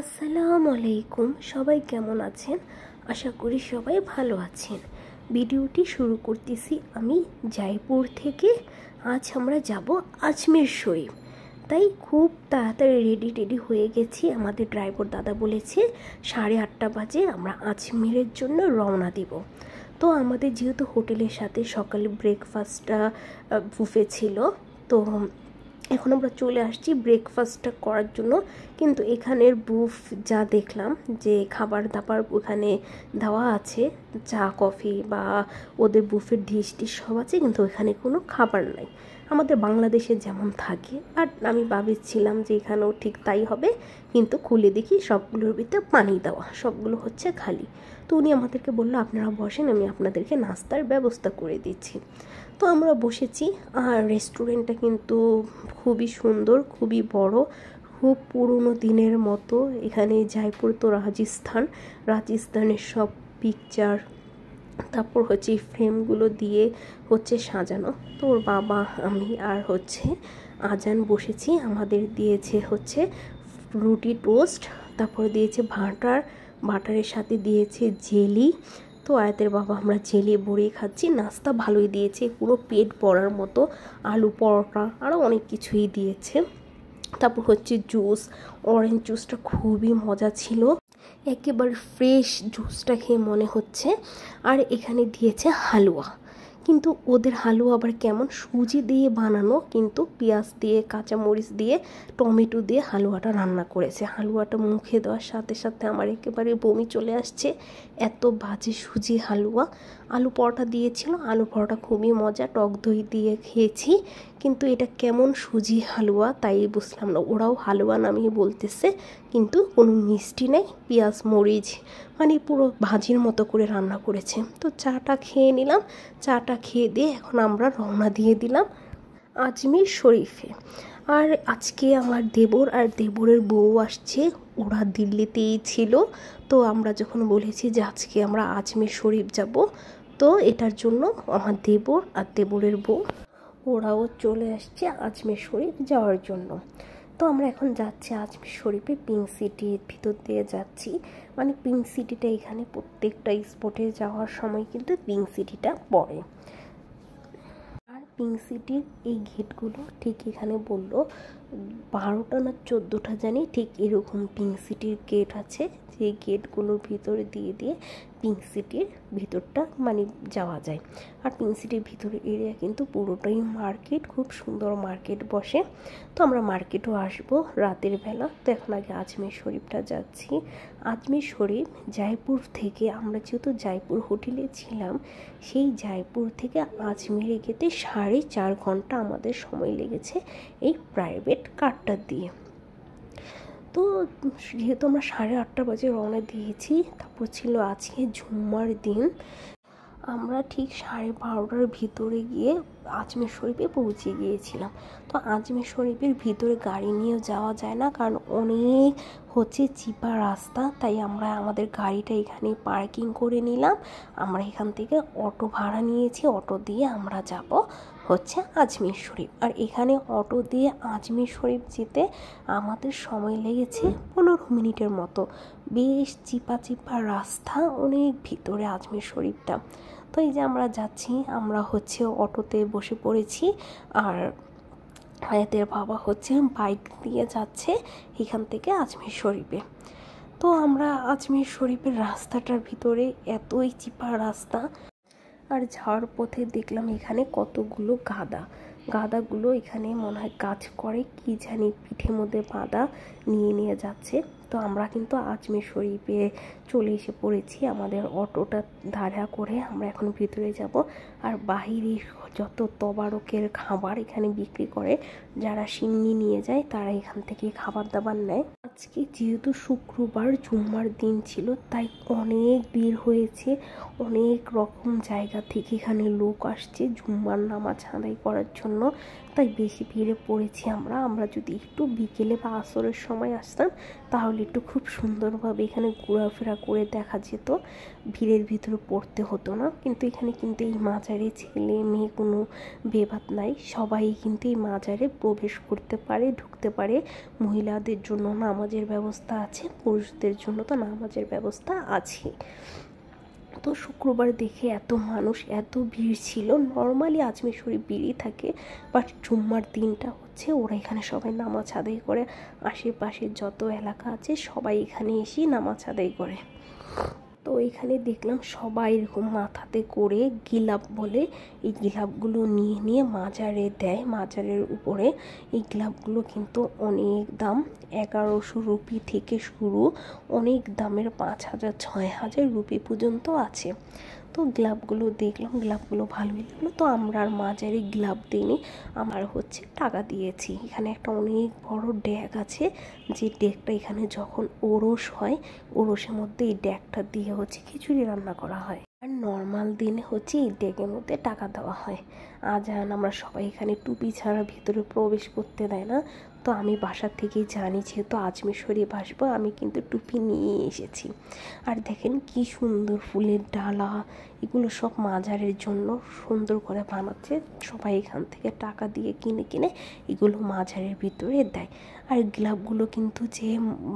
আসসালামু আলাইকুম। সবাই কেমন আছেন? আশা করি সবাই ভালো আছেন। ভিডিওটি শুরু করতেছি আমি জয়পুর থেকে। আজ আমরা যাব আজমির শরীফ, তাই খুব তাড়াতাড়ি রেডি হয়ে গেছি। আমাদের ড্রাইভার দাদা বলেছে 8:30 বাজে আমরা আজমিরের জন্য রওনা দিব। তো আমাদের যেহেতু হোটেলের সাথে সকালে ব্রেকফাস্টটা বুফে ছিল, তো এখন আমরা চলে আসছি ব্রেকফাস্টটা করার জন্য। কিন্তু এখানের বুফ যা দেখলাম যে খাবার দাবার ওখানে দেওয়া আছে, চা কফি বা ওদের বুফের ডিশ সব আছে, কিন্তু ওখানে কোনো খাবার নাই, আমাদের বাংলাদেশে যেমন থাকে। আর আমি ভাবছিলাম যে এখানেও ঠিক তাই হবে, কিন্তু খুলে দেখি সবগুলোর ভিতরে পানি দেওয়া, সবগুলো হচ্ছে খালি। তো উনি আমাদেরকে বললো আপনারা বসেন, আমি আপনাদেরকে নাস্তার ব্যবস্থা করে দিচ্ছি। তো আমরা বসেছি। আর রেস্টুরেন্টটা কিন্তু খুবই সুন্দর, খুবই বড়, খুব পুরনো দিনের মতো। এখানে জয়পুর তো রাজস্থানের সব পিকচার, তারপর হচ্ছে এই ফ্রেমগুলো দিয়ে হচ্ছে সাজানো। তো ওর বাবা, আমি আর হচ্ছে আজান বসেছি। আমাদের দিয়েছে হচ্ছে রুটি টোস্ট, তারপর দিয়েছে বাটারের সাথে দিয়েছে জেলি। তো আয়াতের বাবা আমরা জেলি ভরে খাচ্ছি। নাস্তা ভালোই দিয়েছে, পুরো পেট ভরার মতো, আলু পরোটা আরও অনেক কিছুই দিয়েছে। তারপর হচ্ছে জুস, অরেঞ্জ জুসটা খুবই মজা ছিল, একেবারে ফ্রেশ জুসটা খেয়ে মনে হচ্ছে। আর এখানে দিয়েছে হালুয়া, কিন্তু ওদের হালুয়া আবার কেমন, সুজি দিয়ে বানানো, কিন্তু পেঁয়াজ দিয়ে, কাঁচামরিচ দিয়ে, টমেটো দিয়ে হালুয়াটা রান্না করেছে। হালুয়াটা মুখে দেওয়ার সাথে সাথে আমার একেবারে বমি চলে আসছে, এত বাজে সুজি হালুয়া। আলু পরোটা দিয়েছিল, আলু পরোটা খুবই মজা, টক দই দিয়ে খেয়েছি, কিন্তু এটা কেমন সুজি হালুয়া তাই বুঝলাম না। ওরাও হালুয়া নামিয়ে বলতেছে, কিন্তু কোনো মিষ্টি নেই, পেঁয়াজ মরিচ মানে পুরো ভাজির মতো করে রান্না করেছে। তো চাটা খেয়ে নিলাম, চাটা খেয়ে দিয়ে এখন আমরা রওনা দিয়ে দিলাম আজমির শরীফে। আর আজকে আমার দেবর আর দেবরের বউ আসছে, ওরা দিল্লিতেই ছিল। তো আমরা যখন বলেছি যে আজকে আমরা আজমির শরীফ যাব, তো এটার জন্য আমার দেবর আর দেবরের বউ ওরাও চলে আসছে আজমির শরীফ যাওয়ার জন্য। তো আমরা এখন যাচ্ছি আজমির শরীফে, পিঙ্ক সিটির ভিতর দিয়ে যাচ্ছি। মানে পিঙ্ক সিটিটা এখানে প্রত্যেকটা স্পটে যাওয়ার সময় কিন্তু পিঙ্ক সিটিটা পড়ে। আর পিঙ্ক সিটির এই গেটগুলো ঠিক এখানে বললো 12টা না 14টা জানি, ঠিক এরকম পিঙ্ক সিটির গেট আছে, যে গেটগুলোর ভিতরে দিয়ে পিঙ্ক সিটির ভিতরটা মানে যাওয়া যায়। আর পিঙ্ক সিটির ভিতরে এরিয়া কিন্তু পুরোটাই মার্কেট, খুব সুন্দর মার্কেট বসে। তো আমরা মার্কেটও আসবো রাতের বেলা। তো এখন আগে আজমির শরীফটা যাচ্ছি। আজমির শরীফ জয়পুর থেকে, আমরা যেহেতু জয়পুর হোটেলে ছিলাম, সেই জয়পুর থেকে আজমিরে যেতে 4.5 ঘন্টা আমাদের সময় লেগেছে এই প্রাইভেট কারটা দিয়ে। তো যেহেতু আমরা 8:30 বাজে রওনা দিয়েছি, তারপর ছিল আজকে জুম্মার দিন, আমরা ঠিক 12:30টার ভিতরে গিয়ে আজমির শরীফে পৌঁছে গিয়েছিলাম। তো আজমির শরীফের ভিতরে গাড়ি নিয়ে যাওয়া যায় না, কারণ অনেক হচ্ছে চিপা রাস্তা, তাই আমরা আমাদের গাড়িটা এখানে পার্কিং করে নিলাম। আমরা এখান থেকে অটো ভাড়া নিয়েছি, অটো দিয়ে আমরা যাব হচ্ছে আজমির শরীফ। আর এখানে অটো দিয়ে আজমির শরীফ যেতে আমাদের সময় লেগেছে 15 মিনিটের মতো। বেশ চিপা রাস্তা, অনেক ভিতরে আজমির শরীফটা। তো এই যে আমরা যাচ্ছি, আমরা হচ্ছে অটোতে বসে পড়েছি, আর হায়াতের বাবা হচ্ছে বাইক দিয়ে যাচ্ছে এখান থেকে আজমির শরীফে। তো আমরা আজমির শরীফের রাস্তাটার ভিতরে, এতই চিপা রাস্তা, আর যাওয়ার পথে দেখলাম এখানে কতগুলো গাদাগুলো এখানে মনে হয় কাজ করে, কি জানি পিঠের মধ্যে বাঁধা নিয়ে যাচ্ছে। তো আমরা কিন্তু আজমির শরীফে চলে এসে পড়েছি, আমাদের অটোটা ভাড়া করে আমরা এখন ভিতরে যাব। আর বাহিরে যত তবারকের খাবার এখানে বিক্রি করে, যারা সিন্নি নিয়ে যায় তারা এখান থেকে খাবার দাবার নেয়। আজকে যেহেতু শুক্রবার জুম্মার দিন ছিল, তাই অনেক ভিড় হয়েছে, অনেক রকম জায়গা থেকে এখানে লোক আসছে জুম্মার নামাজ আদায় করার জন্য। তাই বেশি ভিড়ে পড়েছি আমরা যদি একটু বিকেলে বা আসরের সময় আসতাম তাহলে একটু খুব সুন্দরভাবে এখানে ঘোরাফেরা করে দেখা যেত, ভিড়ের ভিতরে পড়তে হতো না। কিন্তু এখানে কিন্তু এই মাজারে ছেলে মেয়ে কোনো ভেদাভেদ নাই, সবাই কিন্তু এই মাজারে প্রবেশ করতে পারে, ঢুকতে পারে। মহিলাদের জন্য নামাজের ব্যবস্থা আছে, পুরুষদের জন্য তো নামাজের ব্যবস্থা আছে। তো শুক্রবার দেখে এত মানুষ, এত ভিড় ছিল। নর্মালি আজমির শরীফ ভিড়ই থাকে, বাট জুম্মার দিনটা হচ্ছে ওরা এখানে সবাই নামাজ আদায় করে। আশেপাশের যত এলাকা আছে সবাই এখানে এসেই নামাজ আদায় করে। তো এখানে দেখলাম সবাই এরকম মাথাতে করে গিলাপ বলে, এই গিলাপগুলো নিয়ে মাজারে দেয়। মাজারের উপরে এই গিলাপগুলো কিন্তু অনেক দাম, 1100 রুপি থেকে শুরু, অনেক দামের 5000 6000 রুপি পর্যন্ত আছে। তো গ্লাভগুলো দেখলাম, গ্লাভগুলো ভালোই লাগলো। তো আমরা আর মাজারে গ্লাভ দিইনি, আমার হচ্ছে টাকা দিয়েছি। এখানে একটা অনেক বড় ড্যাগ আছে, যে ড্যাগটা এখানে যখন ওরস হয়, ওরসের মধ্যে এই ড্যাগটা দিয়ে হচ্ছে খিচুড়ি রান্না করা হয়। আর নর্মাল দিনে হচ্ছে এই ড্যাগের মধ্যে টাকা দেওয়া হয়। আজান আমরা সবাই এখানে টুপি ছাড়া ভিতরে প্রবেশ করতে দেয় না। তো আমি বাসার থেকেই জানি যেহেতু আজমির শরীফ আসবো, আমি কিন্তু টুপি নিয়ে এসেছি। আর দেখেন কি সুন্দর ফুলের ডালা, এগুলো সব মাজারের জন্য সুন্দর করে বানাচ্ছে। সবাই এখান থেকে টাকা দিয়ে কিনে এগুলো মাজারের ভিতরে দেয়। আর গ্লাভগুলো কিন্তু যে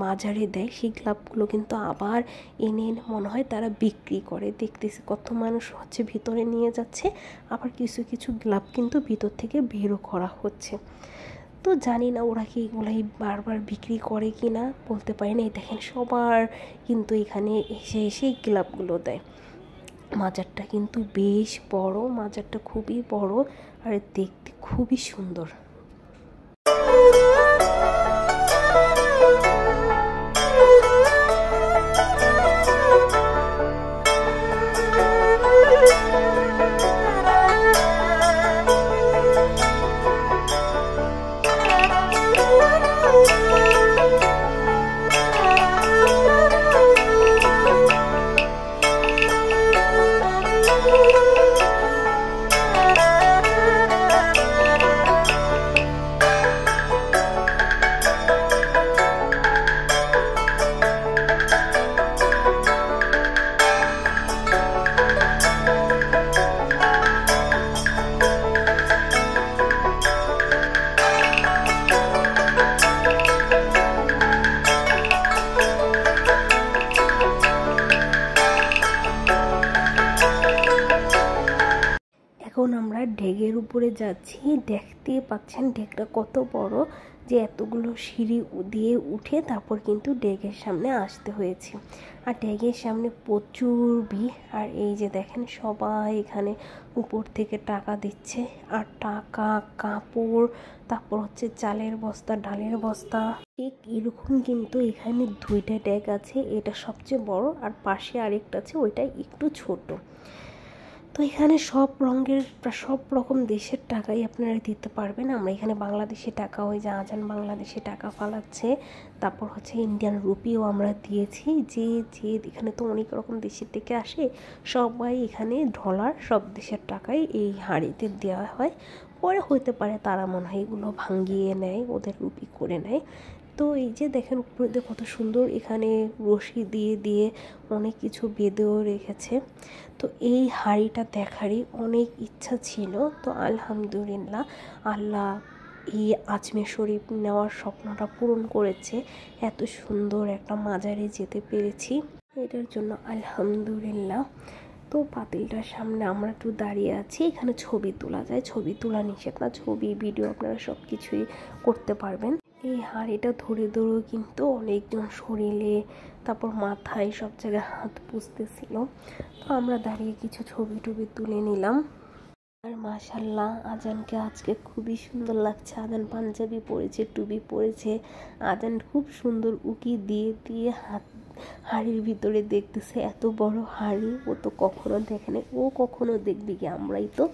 মাজারে দেয় সেই গ্লাভগুলো কিন্তু আবার এনে মনে হয় তারা বিক্রি করে। দেখতেছি কত মানুষ হচ্ছে ভিতরে নিয়ে যাচ্ছে, আবার কিছু গ্লাভ কিন্তু ভিতর থেকে বেরও করা হচ্ছে। তো জানি না ওরা কি এগুলাই বারবার বিক্রি করে কি না, বলতে পারি না। দেখেন সবার কিন্তু এখানে এসে এই গ্লাভগুলো দেয়। মাজারটা কিন্তু বেশ বড়, মাজারটা খুবই বড় আর দেখতে খুবই সুন্দর। এখন আমরা ড্যাগের উপরে যাচ্ছি। দেখতে পাচ্ছেন ড্যাগটা কত বড়, যে এতগুলো সিঁড়ি দিয়ে উঠে তারপর কিন্তু ড্যাগের সামনে আসতে হয়েছে। আর ড্যাগের সামনে প্রচুর ভিড়। আর এই যে দেখেন সবাই এখানে উপর থেকে টাকা দিচ্ছে। আর টাকা, কাপড়, তারপর হচ্ছে চালের বস্তা, ডালের বস্তা। ঠিক এরকম কিন্তু এখানে 2টা ড্যাগ আছে, এটা সবচেয়ে বড় আর পাশে আরেকটা আছে, ওইটা একটু ছোট। তো এখানে সব রঙের সব রকম দেশের টাকাই আপনারা দিতে পারবেন। আমরা এখানে বাংলাদেশি টাকা, ওই যে আজান বাংলাদেশি টাকা ফালাচ্ছে, তারপর হচ্ছে ইন্ডিয়ান রুপিও আমরা দিয়েছি। যে এখানে তো অনেক রকম দেশের থেকে আসে, সবাই এখানে ডলার, সব দেশের টাকাই এই হাঁড়িতে দেওয়া হয়। পরে হতে পারে তারা মনে হয় এগুলো ভাঙিয়ে নেয়, ওদের রুপি করে নেয়। তো এই যে দেখেন উপরে কত সুন্দর এখানে রশি দিয়ে অনেক কিছু বেঁধেও রেখেছে। তো এই হাঁড়িটা দেখারই অনেক ইচ্ছা ছিল। তো আলহামদুলিল্লাহ আল্লাহ এই আজমির শরীফ নেওয়ার স্বপ্নটা পূরণ করেছে। এত সুন্দর একটা মাজারে যেতে পেরেছি, এটার জন্য আলহামদুলিল্লাহ। তো পাতিলটার সামনে আমরা একটু দাঁড়িয়ে আছি। এখানে ছবি তোলা যায়, ছবি তোলা নিষেধ না, ছবি ভিডিও আপনারা সব কিছুই করতে পারবেন। এই হাঁড়িটা ধরেও কিন্তু অনেকজন শরীরে, তারপর মাথায়, সব জায়গায় হাত পুষতেছিল। তো আমরা দাঁড়িয়ে কিছু ছবি তুলে নিলাম। আর মাশাল্লাহ আজানকে আজকে খুবই সুন্দর লাগছে। আজান পাঞ্জাবি পরেছে, টুপি পরেছে, আজান খুব সুন্দর উকি দিয়ে হাত হাঁড়ির ভিতরে দেখতেছে এত বড় হাঁড়ি, ও তো কখনো দেখেনি, ও কখনো দেখবে কি, আমরাই তো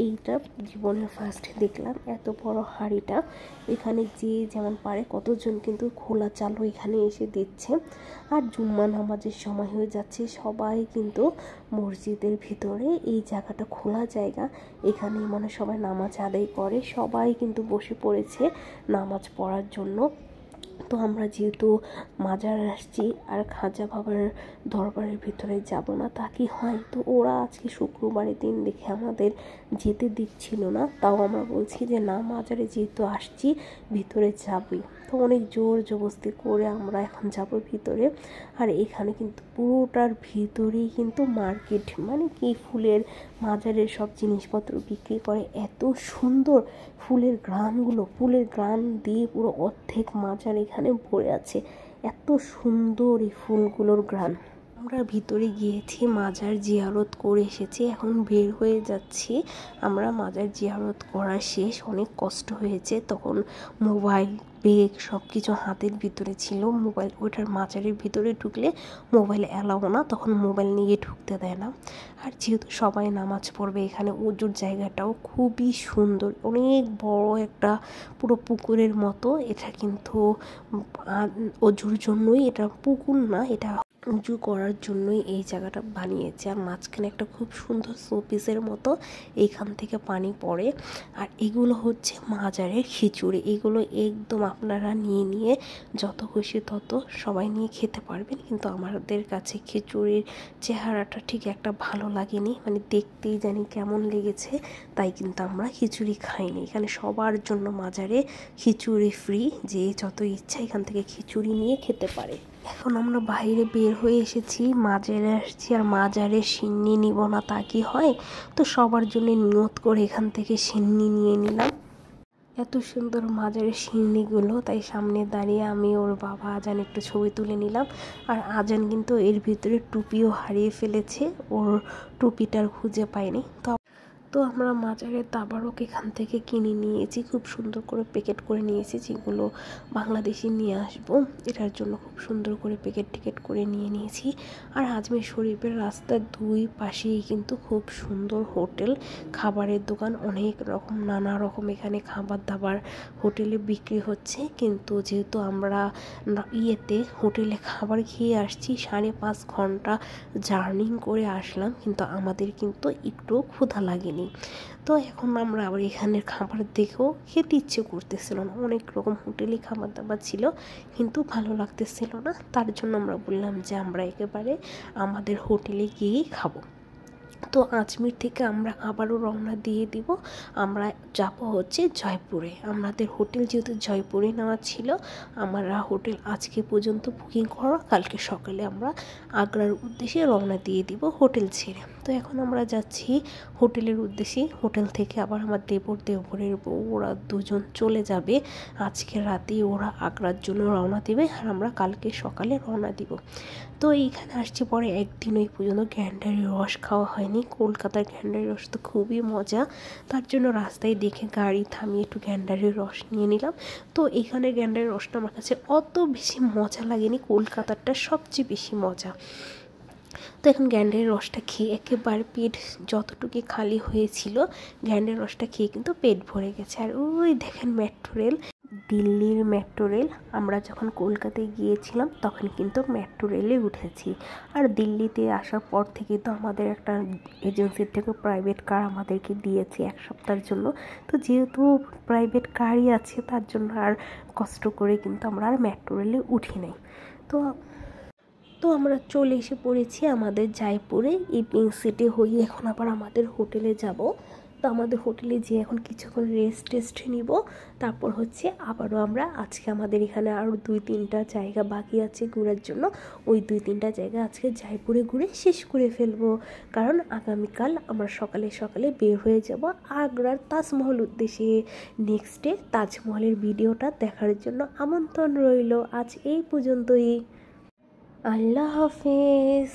এইটা জীবনের ফার্স্ট দেখলাম এত বড় হাঁড়িটা। এখানে যে যেমন পারে কতজন কিন্তু খোলা চালও এখানে এসে দিচ্ছে। আর জুম্মা নামাজের সময় হয়ে যাচ্ছে, সবাই কিন্তু মসজিদের ভিতরে, এই জায়গাটা খোলা জায়গা, এখানে মানে সবাই নামাজ আদায় করে, সবাই কিন্তু বসে পড়েছে নামাজ পড়ার জন্য। তো আমরা যেহেতু মাজার আসছি আর খাজা বাবার দরবারের ভিতরে যাব না তা কি হয়, তো ওরা আজকে শুক্রবারের দিন দেখে আমাদের যেতে দিচ্ছিল না, তাও আমরা বলছি যে না, মাজারে যেহেতু আসছি ভিতরে যাবই। তো অনেক জোর জবরদস্তি করে আমরা এখন যাব ভিতরে। আর এখানে কিন্তু পুরোটার ভিতরেই কিন্তু মার্কেট, মানে কি ফুলের মাজারের সব জিনিসপত্র বিক্রি করে। এত সুন্দর ফুলের গ্রান দিয়ে পুরো অর্ধেক মাজার এখানে ভরে আছে, এত সুন্দর এই ফুলগুলোর গ্রান। আমরা ভিতরে গিয়েছি, মাজার জিয়ারত করে এসেছি, এখন বের হয়ে যাচ্ছি আমরা। মাজার জিয়ারত করা শেষ, অনেক কষ্ট হয়েছে, তখন মোবাইল ব্যাগ সব কিছু হাতের ভিতরে ছিল। মোবাইল ওইটার মাজারের ভিতরে ঢুকলে মোবাইল অ্যালাও না, তখন মোবাইল নিয়ে ঢুকতে দেয় না। আর যেহেতু সবাই নামাজ পড়বে, এখানে অজুর জায়গাটাও খুবই সুন্দর, অনেক বড় একটা পুরো পুকুরের মতো। এটা কিন্তু অজুর জন্যই, এটা পুকুর না, এটা উঁচু করার জন্যই এই জায়গাটা বানিয়েছে। আর মাঝখানে একটা খুব সুন্দর শোপিসের মতো এইখান থেকে পানি পড়ে। আর এগুলো হচ্ছে মাজারের খিচুড়ি, এগুলো একদম আপনারা নিয়ে যত খুশি তত সবাই নিয়ে খেতে পারবেন, কিন্তু আমাদের কাছে খিচুড়ির চেহারাটা ঠিক একটা ভালো লাগেনি, মানে দেখতেই জানি কেমন লেগেছে, তাই কিন্তু আমরা খিচুড়ি খাইনি। এখানে সবার জন্য মাজারে খিচুড়ি ফ্রি, যে যত ইচ্ছা এখান থেকে খিচুড়ি নিয়ে খেতে পারে। এখন আমরা বাইরে বের হয়ে এসেছি, মাজারে আসছি, আর মাজারে সিন্নি নিব না তা কি হয়, তো সবার জন্য নিয়ত করে এখান থেকে সিন্নি নিয়ে নিলাম। এত সুন্দর মাজারের সিন্নিগুলো, তাই সামনে দাঁড়িয়ে আমি ওর বাবা আজান একটু ছবি তুলে নিলাম। আর আজান কিন্তু এর ভিতরে টুপিও হারিয়ে ফেলেছে, ওর টুপিটার খুঁজে পাইনি। তো আমরা মাজারের তাবারক এখান থেকে কিনে নিয়েছি, খুব সুন্দর করে প্যাকেট করে নিয়েছি, যেগুলো বাংলাদেশি নিয়ে আসবো, এটার জন্য খুব সুন্দর করে প্যাকেট করে নিয়ে নিয়েছি। আর আজমির শরীফের রাস্তার দুই পাশেই কিন্তু খুব সুন্দর হোটেল, খাবারের দোকান, অনেক রকম নানা রকম এখানে খাবার দাবার হোটেলে বিক্রি হচ্ছে। কিন্তু যেহেতু আমরা হোটেলে খাবার খেয়ে আসছি, 5.5 ঘন্টা জার্নি করে আসলাম, কিন্তু আমাদের কিন্তু একটু ক্ষুধা লাগেনি। তো এখন আমরা আবার এখানের খাবার দেখেও খেতে ইচ্ছে করতেছিল না, অনেক রকম হোটেলে খাবার দাবার ছিল কিন্তু ভালো লাগতেছিল না, তার জন্য আমরা বললাম যে আমরা একেবারে আমাদের হোটেলে গিয়েই খাবো। তো আজমির থেকে আমরা আবারও রওনা দিয়ে দিব, আমরা যাব হচ্ছে জয়পুরে। আমাদের হোটেল যেহেতু জয়পুরে নেওয়া ছিল, আমরা হোটেল আজকে পর্যন্ত বুকিং করা, কালকে সকালে আমরা আগ্রার উদ্দেশ্যে রওনা দিয়ে দিব হোটেল ছেড়ে। তো এখন আমরা যাচ্ছি হোটেলের উদ্দেশ্যে, হোটেল থেকে আবার আমার দেবরের বউ, ওরা দুজন চলে যাবে আজকে রাতেই, ওরা আগ্রার জন্য রওনা দেবে, আর আমরা কালকে সকালে রওনা দিব। তো এইখানে আসছে পরে একদিন ওই পর্যন্ত গ্যান্ডারি রস খাওয়া হয়নি, কলকাতার গ্যান্ডারি রস তো খুবই মজা, তার জন্য রাস্তায় দেখে গাড়ি থামিয়ে একটু গ্যান্ডারি রস নিয়ে নিলাম। তো এখানে গ্যান্ডারি রসটা আমার কাছে অত বেশি মজা লাগেনি, কলকাতারটা সবচেয়ে বেশি মজা। তো এখন গ্যান্ডারি রসটা খেয়ে একেবারে পেট যতটুকু খালি হয়েছিল, গ্যান্ডারি রসটা খেয়ে কিন্তু পেট ভরে গেছে। আর ওই দেখেন মেট্রো রেল, দিল্লির মেট্রো রেল, আমরা যখন কলকাতায় গিয়েছিলাম তখন কিন্তু মেট্রো রেলে উঠেছি। আর দিল্লিতে আসার পর থেকে তো আমাদের একটা এজেন্সির থেকে প্রাইভেট কার আমাদেরকে দিয়েছে 1 সপ্তাহের জন্য, তো যেহেতু প্রাইভেট কারই আছে তার জন্য আর কষ্ট করে কিন্তু আমরা আর মেট্রো রেলে উঠি নাই। তো আমরা চলে এসে পড়েছি আমাদের জয়পুরে, এই পিঙ্ক সিটি হয়ে এখন আবার আমাদের হোটেলে যাব। তো আমাদের হোটেলে যেয়ে এখন কিছুক্ষণ রেস্ট নিব, তারপর হচ্ছে আবারও আমরা আজকে আমাদের এখানে আরও 2-3টা জায়গা বাকি আছে ঘোরার জন্য, ওই 2-3টা জায়গা আজকে জয়পুরে ঘুরে শেষ করে ফেলবো, কারণ আগামীকাল আমরা সকালে বের হয়ে যাব আগ্রার তাজমহল উদ্দেশ্যে। নেক্সট ডে তাজমহলের ভিডিওটা দেখার জন্য আমন্ত্রণ রইল। আজ এই পর্যন্তই, আল্লাহ হাফেজ।